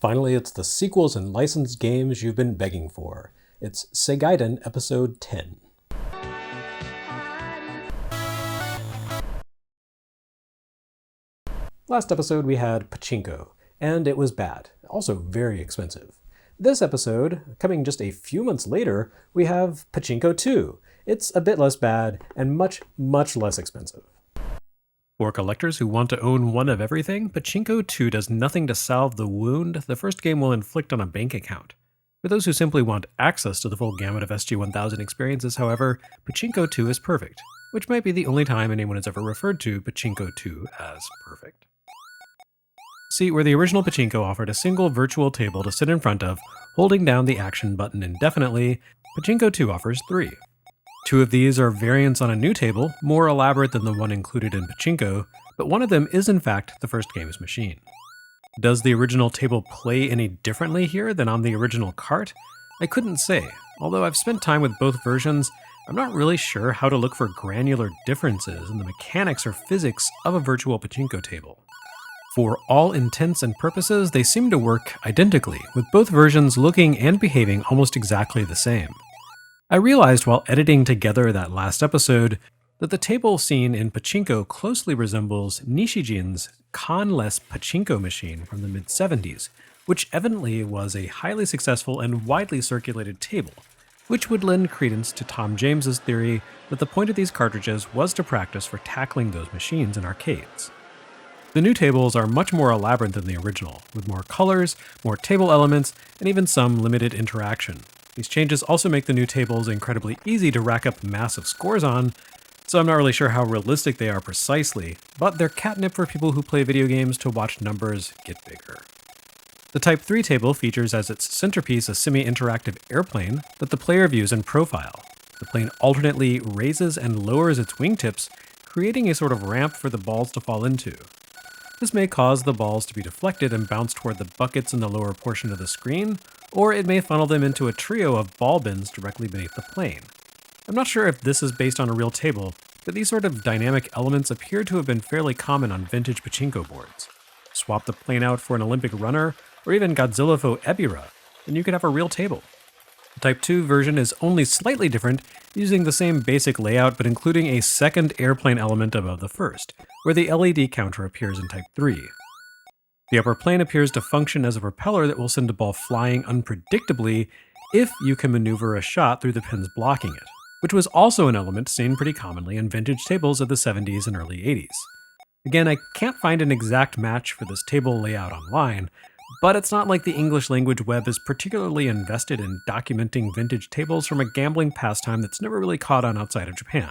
Finally, it's the sequels and licensed games you've been begging for. It's Segaiden Episode 10. Last episode we had Pachinko, and it was bad, also very expensive. This episode, coming just a few months later, we have Pachinko II. It's a bit less bad and much, much less expensive. For collectors who want to own one of everything, Pachinko II does nothing to salve the wound the first game will inflict on a bank account. For those who simply want access to the full gamut of SG-1000 experiences, however, Pachinko II is perfect, which might be the only time anyone has ever referred to Pachinko II as perfect. See, where the original Pachinko offered a single virtual table to sit in front of, holding down the action button indefinitely, Pachinko II offers 3. 2 of these are variants on a new table, more elaborate than the one included in Pachinko, but one of them is in fact the first game's machine. Does the original table play any differently here than on the original cart? I couldn't say. Although I've spent time with both versions, I'm not really sure how to look for granular differences in the mechanics or physics of a virtual Pachinko table. For all intents and purposes, they seem to work identically, with both versions looking and behaving almost exactly the same. I realized while editing together that last episode that the table scene in Pachinko closely resembles Nishijin's con-less Pachinko machine from the mid-70s, which evidently was a highly successful and widely circulated table, which would lend credence to Tom James's theory that the point of these cartridges was to practice for tackling those machines in arcades. The new tables are much more elaborate than the original, with more colors, more table elements, and even some limited interaction. These changes also make the new tables incredibly easy to rack up massive scores on, so I'm not really sure how realistic they are precisely, but they're catnip for people who play video games to watch numbers get bigger. The Type 3 table features as its centerpiece a semi-interactive airplane that the player views in profile. The plane alternately raises and lowers its wingtips, creating a sort of ramp for the balls to fall into. This may cause the balls to be deflected and bounce toward the buckets in the lower portion of the screen, or it may funnel them into a trio of ball bins directly beneath the plane. I'm not sure if this is based on a real table, but these sort of dynamic elements appear to have been fairly common on vintage Pachinko boards. Swap the plane out for an Olympic runner, or even Godzilla Fo Ebira, and you could have a real table. The Type 2 version is only slightly different, using the same basic layout but including a second airplane element above the first, where the LED counter appears in Type 3. The upper plane appears to function as a propeller that will send a ball flying unpredictably if you can maneuver a shot through the pins blocking it, which was also an element seen pretty commonly in vintage tables of the 70s and early 80s. Again, I can't find an exact match for this table layout online, but it's not like the English language web is particularly invested in documenting vintage tables from a gambling pastime that's never really caught on outside of Japan.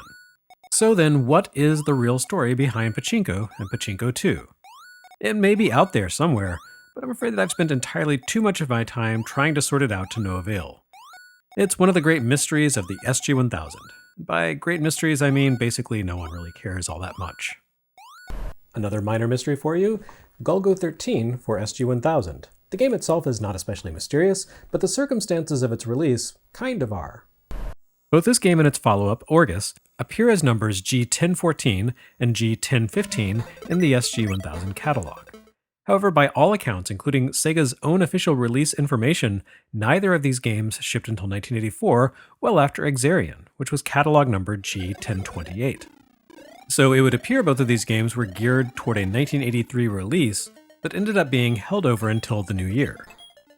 So then, what is the real story behind Pachinko and Pachinko II? It may be out there somewhere, but I'm afraid that I've spent entirely too much of my time trying to sort it out to no avail. It's one of the great mysteries of the SG-1000. By great mysteries, I mean basically no one really cares all that much. Another minor mystery for you, Golgo 13 for SG-1000. The game itself is not especially mysterious, but the circumstances of its release kind of are. Both this game and its follow-up, Orguss, appear as numbers G1014 and G1015 in the SG-1000 catalog. However, by all accounts, including Sega's own official release information, neither of these games shipped until 1984, well after Exarion, which was catalog numbered G1028. So it would appear both of these games were geared toward a 1983 release, but ended up being held over until the new year.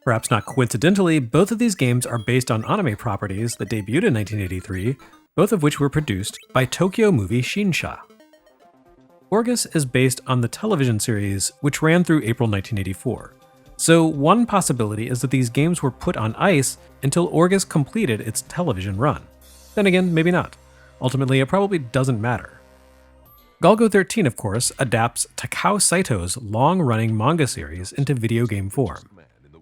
Perhaps not coincidentally, both of these games are based on anime properties that debuted in 1983, both of which were produced by Tokyo Movie Shinsha. Orguss is based on the television series, which ran through April 1984. So one possibility is that these games were put on ice until Orguss completed its television run. Then again, maybe not. Ultimately, it probably doesn't matter. Golgo 13, of course, adapts Takao Saito's long-running manga series into video game form.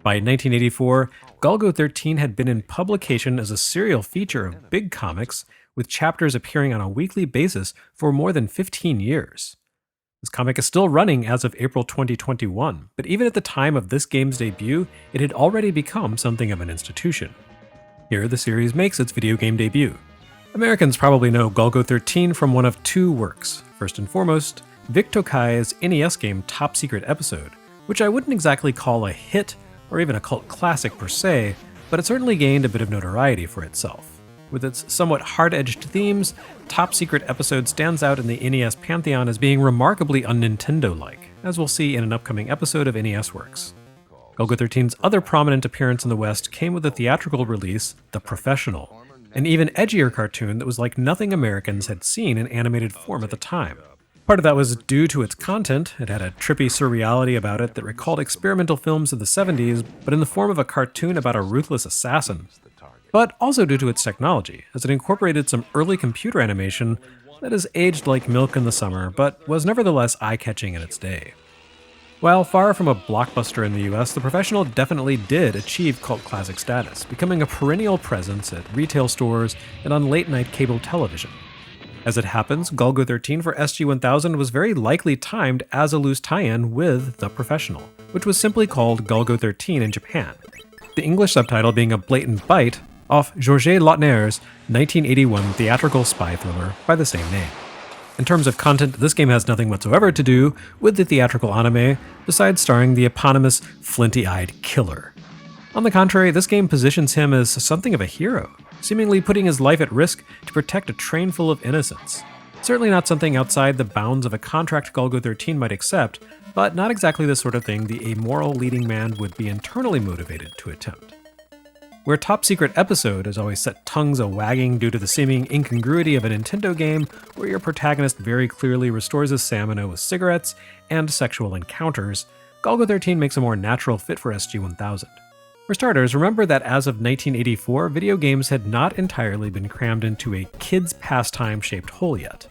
By 1984, Golgo 13 had been in publication as a serial feature of big comics, with chapters appearing on a weekly basis for more than 15 years. This comic is still running as of April 2021, but even at the time of this game's debut, it had already become something of an institution. Here, the series makes its video game debut. Americans probably know Golgo 13 from one of 2 works. First and foremost, Vic Tokai's NES game Top Secret Episode, which I wouldn't exactly call a hit, or even a cult classic per se, but it certainly gained a bit of notoriety for itself. With its somewhat hard-edged themes, Top Secret episode stands out in the NES pantheon as being remarkably un-Nintendo-like, as we'll see in an upcoming episode of NES Works. Golgo 13's other prominent appearance in the West came with the theatrical release, The Professional, an even edgier cartoon that was like nothing Americans had seen in animated form at the time. Part of that was due to its content. It had a trippy surreality about it that recalled experimental films of the 70s, but in the form of a cartoon about a ruthless assassin. But also due to its technology, as it incorporated some early computer animation that has aged like milk in the summer, but was nevertheless eye-catching in its day. While far from a blockbuster in the US, The Professional definitely did achieve cult classic status, becoming a perennial presence at retail stores and on late-night cable television. As it happens, Golgo 13 for SG-1000 was very likely timed as a loose tie-in with The Professional, which was simply called Golgo 13 in Japan, the English subtitle being a blatant bite off Georges Lautner's 1981 theatrical spy thriller by the same name. In terms of content, this game has nothing whatsoever to do with the theatrical anime, besides starring the eponymous flinty-eyed killer. On the contrary, this game positions him as something of a hero, seemingly putting his life at risk to protect a train full of innocents. Certainly not something outside the bounds of a contract Golgo 13 might accept, but not exactly the sort of thing the amoral leading man would be internally motivated to attempt. Where Top Secret episode has always set tongues a-wagging due to the seeming incongruity of a Nintendo game where your protagonist very clearly restores his stamina with cigarettes and sexual encounters, Golgo 13 makes a more natural fit for SG-1000. For starters, remember that as of 1984, video games had not entirely been crammed into a kid's pastime-shaped hole yet.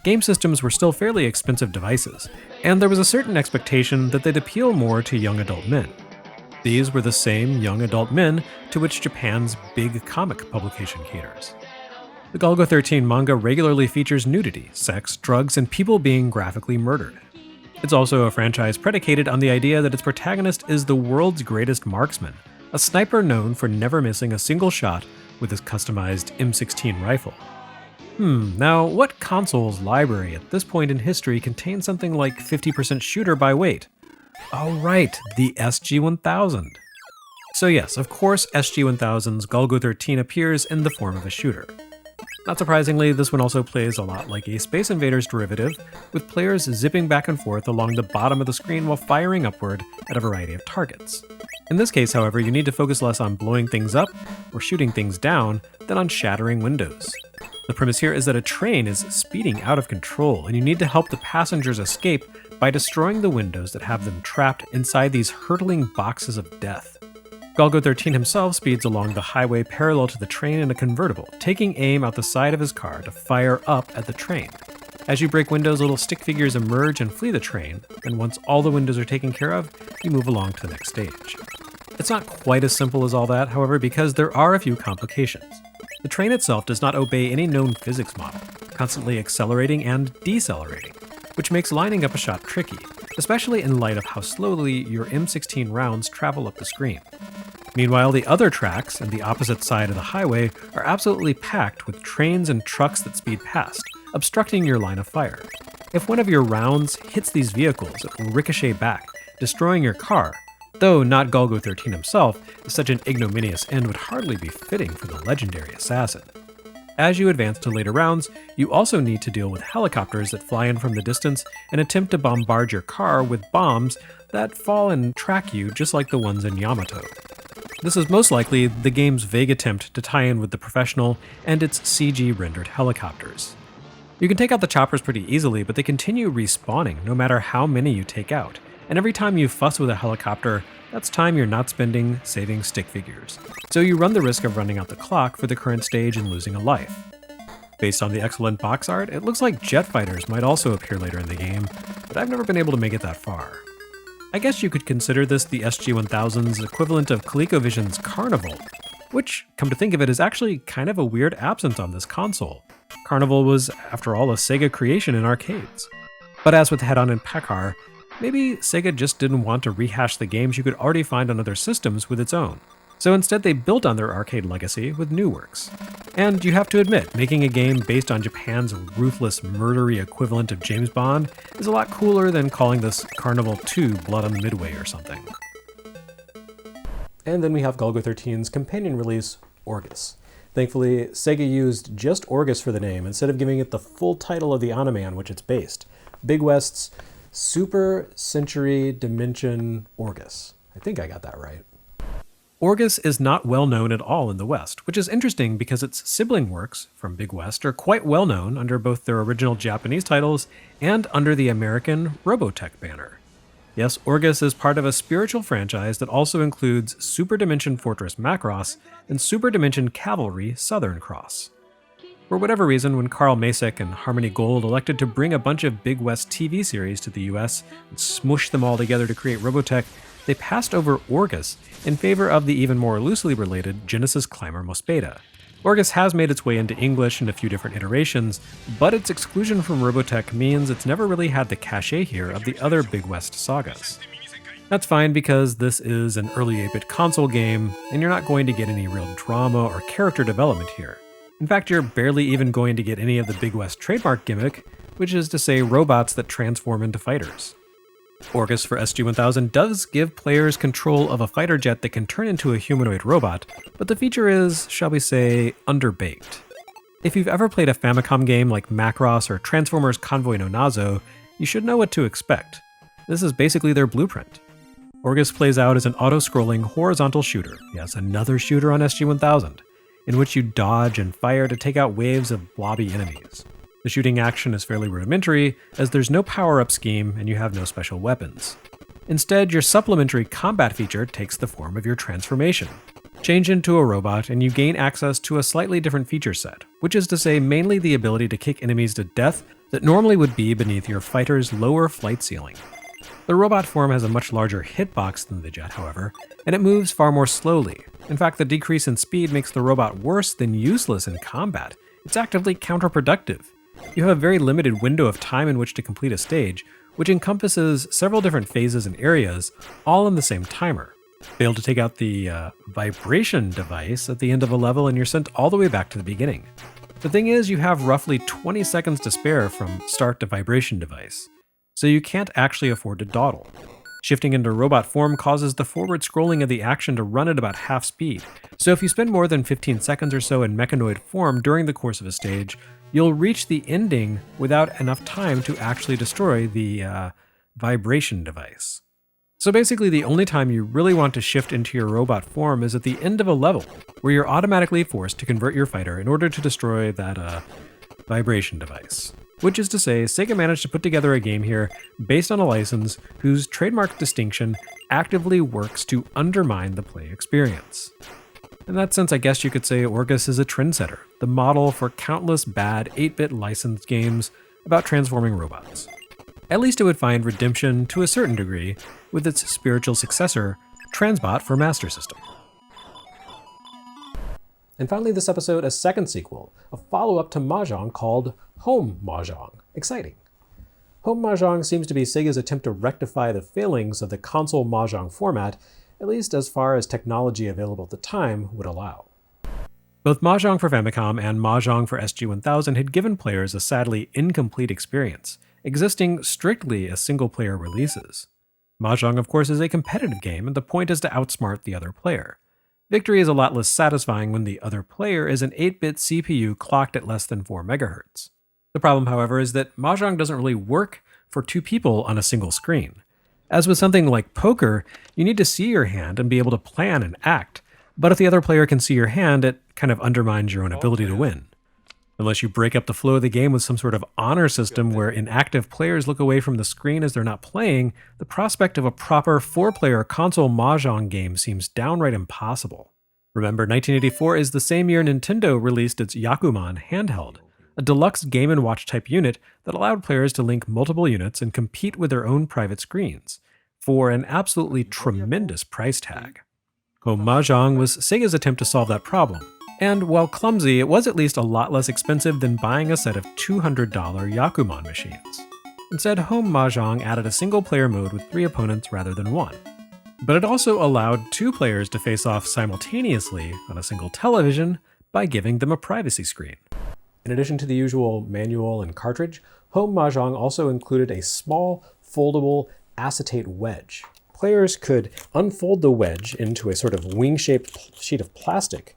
Game systems were still fairly expensive devices, and there was a certain expectation that they'd appeal more to young adult men. These were the same young adult men to which Japan's big comic publication caters. The Golgo 13 manga regularly features nudity, sex, drugs, and people being graphically murdered. It's also a franchise predicated on the idea that its protagonist is the world's greatest marksman, a sniper known for never missing a single shot with his customized M16 rifle. Now what console's library at this point in history contains something like 50% shooter by weight? Oh right, the SG-1000. So yes, of course SG-1000's Golgo 13 appears in the form of a shooter. Not surprisingly, this one also plays a lot like a Space Invaders derivative, with players zipping back and forth along the bottom of the screen while firing upward at a variety of targets. In this case, however, you need to focus less on blowing things up or shooting things down than on shattering windows. The premise here is that a train is speeding out of control, and you need to help the passengers escape by destroying the windows that have them trapped inside these hurtling boxes of death. Golgo 13 himself speeds along the highway parallel to the train in a convertible, taking aim out the side of his car to fire up at the train. As you break windows, little stick figures emerge and flee the train, and once all the windows are taken care of, you move along to the next stage. It's not quite as simple as all that, however, because there are a few complications. The train itself does not obey any known physics model, constantly accelerating and decelerating, which makes lining up a shot tricky, especially in light of how slowly your M16 rounds travel up the screen. Meanwhile, the other tracks and the opposite side of the highway are absolutely packed with trains and trucks that speed past, obstructing your line of fire. If one of your rounds hits these vehicles, it will ricochet back, destroying your car, though not Golgo 13 himself, as such an ignominious end would hardly be fitting for the legendary assassin. As you advance to later rounds, you also need to deal with helicopters that fly in from the distance and attempt to bombard your car with bombs that fall and track you just like the ones in Yamato. This is most likely the game's vague attempt to tie in with The Professional and its CG-rendered helicopters. You can take out the choppers pretty easily, but they continue respawning no matter how many you take out, and every time you fuss with a helicopter, that's time you're not spending saving stick figures. So you run the risk of running out the clock for the current stage and losing a life. Based on the excellent box art, it looks like jet fighters might also appear later in the game, but I've never been able to make it that far. I guess you could consider this the SG-1000's equivalent of ColecoVision's Carnival, which, come to think of it, is actually kind of a weird absence on this console. Carnival was, after all, a SEGA creation in arcades. But as with Head-On and Packard, maybe SEGA just didn't want to rehash the games you could already find on other systems with its own. So instead they built on their arcade legacy with new works. And you have to admit, making a game based on Japan's ruthless, murdery equivalent of James Bond is a lot cooler than calling this Carnival II Blood on the Midway or something. And then we have Golgo 13's companion release, Orguss. Thankfully, Sega used just Orguss for the name instead of giving it the full title of the anime on which it's based, Big West's Super Century Dimension Orguss. I think I got that right. Orguss is not well known at all in the West, which is interesting because its sibling works from Big West are quite well known under both their original Japanese titles and under the American Robotech banner. Yes, Orguss is part of a spiritual franchise that also includes Super Dimension Fortress Macross and Super Dimension Cavalry Southern Cross. For whatever reason, when Carl Macek and Harmony Gold elected to bring a bunch of Big West TV series to the US and smush them all together to create Robotech, they passed over Orguss in favor of the even more loosely related Genesis Climber Mospeada. Orguss has made its way into English in a few different iterations, but its exclusion from Robotech means it's never really had the cachet here of the other Big West sagas. That's fine because this is an early 8-bit console game, and you're not going to get any real drama or character development here. In fact, you're barely even going to get any of the Big West trademark gimmick, which is to say robots that transform into fighters. Orguss for SG-1000 does give players control of a fighter jet that can turn into a humanoid robot, but the feature is, shall we say, underbaked. If you've ever played a Famicom game like Macross or Transformers Convoy no Nazo, you should know what to expect. This is basically their blueprint. Orguss plays out as an auto-scrolling horizontal shooter, yes, another shooter on SG-1000, in which you dodge and fire to take out waves of blobby enemies. The shooting action is fairly rudimentary, as there's no power-up scheme and you have no special weapons. Instead, your supplementary combat feature takes the form of your transformation. Change into a robot and you gain access to a slightly different feature set, which is to say mainly the ability to kick enemies to death that normally would be beneath your fighter's lower flight ceiling. The robot form has a much larger hitbox than the jet, however, and it moves far more slowly. In fact, the decrease in speed makes the robot worse than useless in combat. It's actively counterproductive. You have a very limited window of time in which to complete a stage, which encompasses several different phases and areas, all in the same timer. Fail to take out the vibration device at the end of a level and you're sent all the way back to the beginning. The thing is, you have roughly 20 seconds to spare from start to vibration device, so you can't actually afford to dawdle. Shifting into robot form causes the forward scrolling of the action to run at about half speed, so if you spend more than 15 seconds or so in mechanoid form during the course of a stage, you'll reach the ending without enough time to actually destroy the vibration device. So basically the only time you really want to shift into your robot form is at the end of a level, where you're automatically forced to convert your fighter in order to destroy that vibration device. Which is to say, Sega managed to put together a game here based on a license whose trademark distinction actively works to undermine the play experience. In that sense, I guess you could say Orguss is a trendsetter, the model for countless bad 8-bit licensed games about transforming robots. At least it would find redemption to a certain degree with its spiritual successor, Transbot for Master System. And finally this episode, a second sequel, a follow-up to MAH-JONG called Home MAH-JONG. Exciting. Home MAH-JONG seems to be Sega's attempt to rectify the failings of the console MAH-JONG format, at least as far as technology available at the time would allow. Both MAH-JONG for Famicom and MAH-JONG for SG-1000 had given players a sadly incomplete experience, existing strictly as single-player releases. MAH-JONG, of course, is a competitive game, and the point is to outsmart the other player. Victory is a lot less satisfying when the other player is an 8-bit CPU clocked at less than 4 MHz. The problem, however, is that MAH-JONG doesn't really work for two people on a single screen. As with something like poker, you need to see your hand and be able to plan and act, but if the other player can see your hand, it kind of undermines your own ability to win. Unless you break up the flow of the game with some sort of honor system where inactive players look away from the screen as they're not playing, the prospect of a proper 4-player console MAH-JONG game seems downright impossible. Remember, 1984 is the same year Nintendo released its YAKUMAN handheld, a deluxe Game & Watch type unit that allowed players to link multiple units and compete with their own private screens, for an absolutely tremendous price tag. Home MAH-JONG was Sega's attempt to solve that problem, and while clumsy, it was at least a lot less expensive than buying a set of $200 YAKUMAN machines. Instead, Home MAH-JONG added a single-player mode with 3 opponents rather than 1. But it also allowed 2 players to face off simultaneously on a single television by giving them a privacy screen. In addition to the usual manual and cartridge, Home MAH-JONG also included a small, foldable acetate wedge. players could unfold the wedge into a sort of wing-shaped sheet of plastic,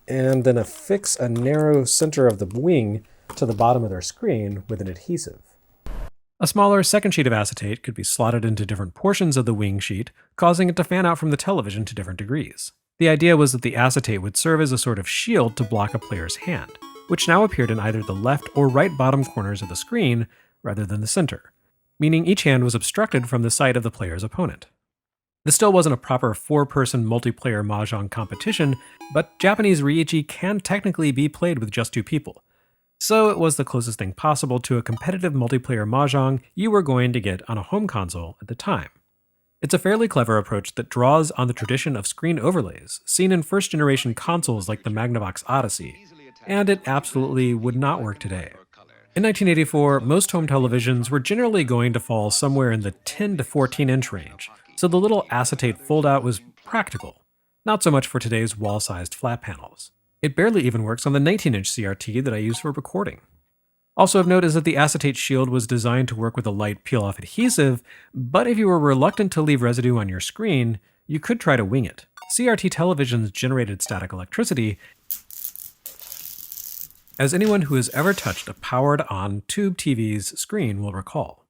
and then affix a narrow center of the wing to the bottom of their screen with an adhesive. A smaller second sheet of acetate could be slotted into different portions of the wing sheet, causing it to fan out from the television to different degrees. The idea was that the acetate would serve as a sort of shield to block a player's hand, which now appeared in either the left or right bottom corners of the screen rather than the center, meaning each hand was obstructed from the sight of the player's opponent. This still wasn't a proper 4-person multiplayer Mahjong competition, but Japanese Riichi can technically be played with just 2 people. So it was the closest thing possible to a competitive multiplayer Mahjong you were going to get on a home console at the time. It's a fairly clever approach that draws on the tradition of screen overlays seen in first-generation consoles like the Magnavox Odyssey, and it absolutely would not work today. In 1984, most home televisions were generally going to fall somewhere in the 10 to 14-inch range, so the little acetate fold-out was practical, not so much for today's wall-sized flat panels. It barely even works on the 19-inch CRT that I use for recording. Also of note is that the acetate shield was designed to work with a light peel-off adhesive, but if you were reluctant to leave residue on your screen, you could try to wing it. CRT televisions generated static electricity, as anyone who has ever touched a powered-on tube TV's screen will recall.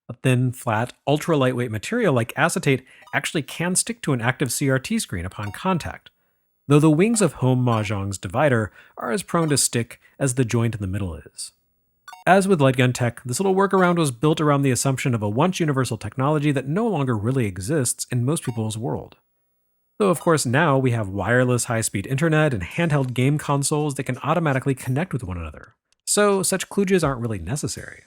A thin, flat, ultra-lightweight material like acetate actually can stick to an active CRT screen upon contact, though the wings of home Mahjong's divider are as prone to stick as the joint in the middle is. As with light gun tech, this little workaround was built around the assumption of a once-universal technology that no longer really exists in most people's world. Though of course now we have wireless high-speed internet and handheld game consoles that can automatically connect with one another, so such kludges aren't really necessary.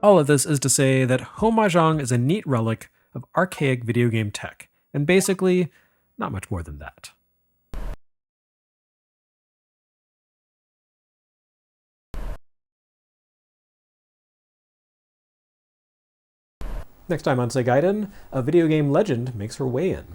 All of this is to say that home Mahjong is a neat relic of archaic video game tech, and basically, not much more than that. Next time on Segaiden, a video game legend makes her way in.